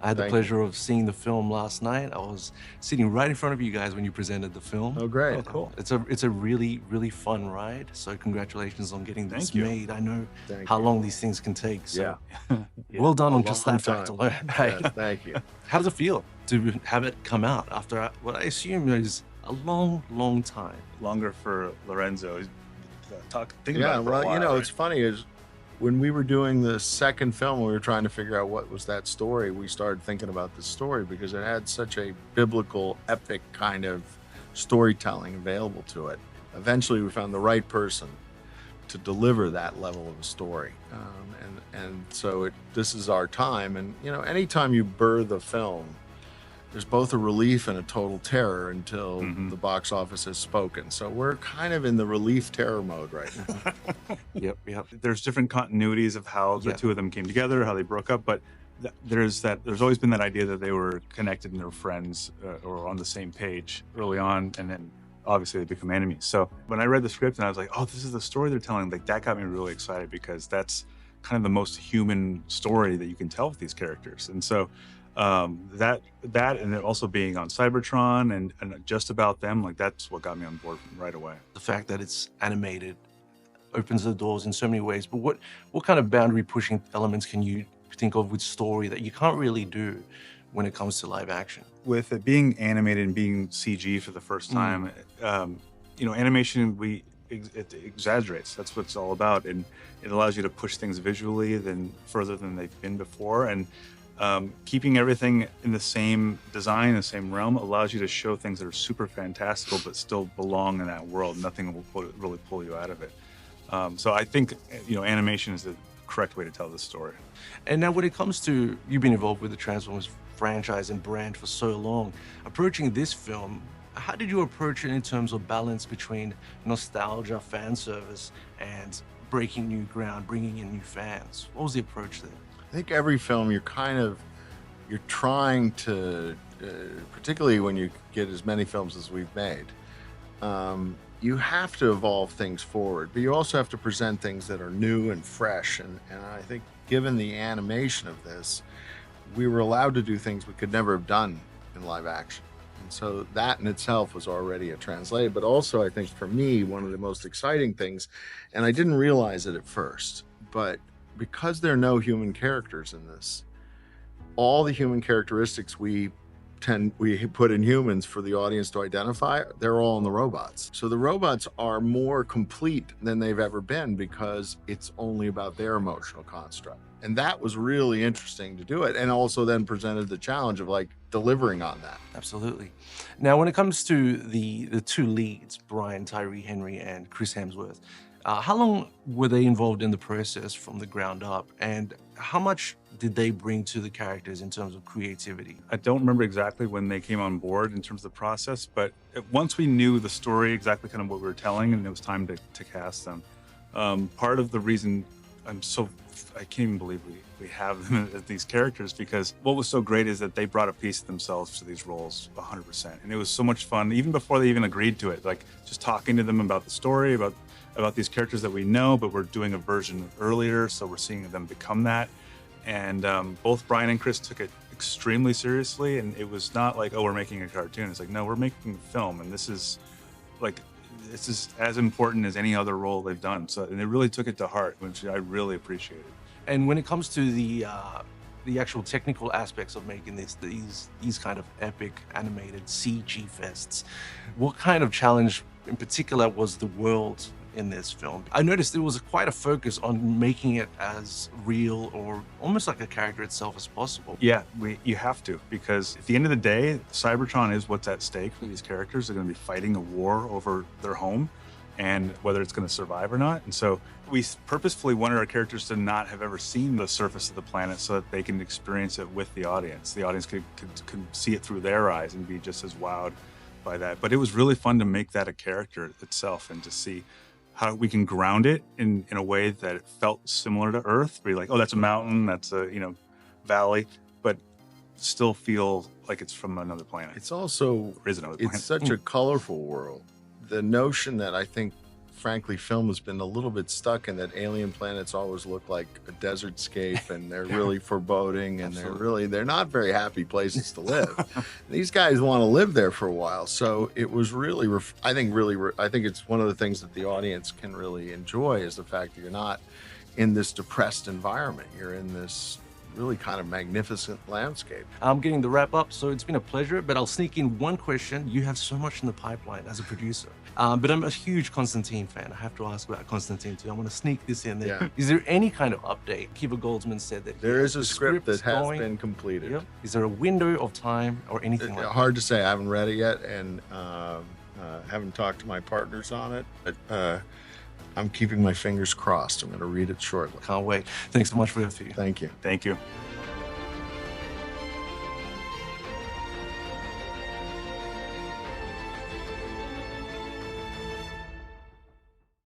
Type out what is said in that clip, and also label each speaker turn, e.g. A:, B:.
A: I had the
B: Thank you.
A: pleasure of seeing the film last night. I was sitting right in front of you guys when you presented the film.
B: Oh, great.
C: Oh, cool.
A: It's a really, really fun ride. So congratulations on getting this
C: Thank you.
A: made. I know
B: Thank
A: how
B: you.
A: long these things can take. So
B: Yeah.
A: well done
B: A
A: on just
B: long
A: that fact
B: time.
A: alone. Right?
B: Yes, thank you.
A: How does it feel to have it come out after what I assume is a long, long time?
C: Longer for Lorenzo. He's thinking
B: Yeah,
C: about it for a
B: well,
C: while,
B: you know,
C: right?
B: it's funny is when we were doing the second film, we were trying to figure out what was that story. We started thinking about the story because it had such a biblical, epic kind of storytelling available to it. Eventually, we found the right person to deliver that level of a story, and so this is our time. And you know, anytime you birth a film, there's both a relief and a total terror until the box office has spoken. So we're kind of in the relief terror mode right now.
A: Yep.
C: There's different continuities of how the two of them came together, how they broke up, but there's always been that idea that they were connected and they were friends or on the same page early on, and then obviously they become enemies. So when I read the script and I was like, oh, this is the story they're telling, like that got me really excited because that's kind of the most human story that you can tell with these characters. And so that and it also being on Cybertron and just about them, like that's what got me on board right away.
A: The fact that it's animated opens the doors in so many ways. But what kind of boundary pushing elements can you think of with story that you can't really do when it comes to live action?
C: With it being animated and being CG for the first time, you know, animation it exaggerates. That's what it's all about, and it allows you to push things visually further than they've been before. And keeping everything in the same design, the same realm, allows you to show things that are super fantastical but still belong in that world. Nothing will really pull you out of it. So I think, you know, animation is the correct way to tell this story.
A: And now when it comes to, you've been involved with the Transformers franchise and brand for so long, approaching this film, how did you approach it in terms of balance between nostalgia, fan service, and breaking new ground, bringing in new fans? What was the approach there?
B: I think every film you're trying to, particularly when you get as many films as we've made, you have to evolve things forward, but you also have to present things that are new and fresh. And I think given the animation of this, we were allowed to do things we could never have done in live action. And so that in itself was already a translation. But also I think for me, one of the most exciting things, and I didn't realize it at first, but because there are no human characters in this, all the human characteristics we put in humans for the audience to identify, they're all in the robots. So the robots are more complete than they've ever been because it's only about their emotional construct. And that was really interesting to do it, and also then presented the challenge of like delivering on that.
A: Absolutely. Now, when it comes to the two leads, Brian Tyree Henry and Chris Hemsworth, how long were they involved in the process from the ground up, and how much did they bring to the characters in terms of creativity?
C: I don't remember exactly when they came on board in terms of the process, but once we knew the story, exactly kind of what we were telling, and it was time to cast them. Part of the reason I can't even believe we have them as these characters, because what was so great is that they brought a piece of themselves to these roles 100%. And it was so much fun, even before they even agreed to it, like just talking to them about the story, about these characters that we know, but we're doing a version earlier, so we're seeing them become that. And both Brian and Chris took it extremely seriously, and it was not like, oh, we're making a cartoon. It's like, no, we're making film, and this is as important as any other role they've done. So, and they really took it to heart, which I really appreciated.
A: And when it comes to the actual technical aspects of making these kind of epic animated CG fests, what kind of challenge in particular was the world in this film? I noticed there was quite a focus on making it as real or almost like a character itself as possible.
C: Yeah, you have to, because at the end of the day, Cybertron is what's at stake for these characters. They're going to be fighting a war over their home and whether it's going to survive or not. And so we purposefully wanted our characters to not have ever seen the surface of the planet so that they can experience it with the audience. The audience could see it through their eyes and be just as wowed by that. But it was really fun to make that a character itself and to see how we can ground it in a way that it felt similar to Earth. Be like, oh, that's a mountain, that's a valley, but still feel like it's from another planet.
B: It's also,
C: Or is another planet.
B: it's such a colorful world. The notion that I think frankly, film has been a little bit stuck in that alien planets always look like a desert scape, and they're really foreboding, and they're not very happy places to live. These guys want to live there for a while, so it was really, I think it's one of the things that the audience can really enjoy is the fact that you're not in this depressed environment. You're in this really kind of magnificent landscape.
A: I'm getting the wrap up, so it's been a pleasure, but I'll sneak in one question. You have so much in the pipeline as a producer, but I'm a huge Constantine fan. I have to ask about Constantine too. I'm going to sneak this in there.
B: Yeah.
A: Is there any kind of update? Kiva Goldsman said that
B: there is a
A: the
B: script that has
A: going.
B: been completed.
A: Yep. Is there a window of time or anything like that?
B: Hard to say. I haven't read it yet, and haven't talked to my partners on it, but I'm keeping my fingers crossed. I'm going to read it shortly.
A: Can't wait. Thanks so much for your interview.
B: Thank you.
C: Thank you.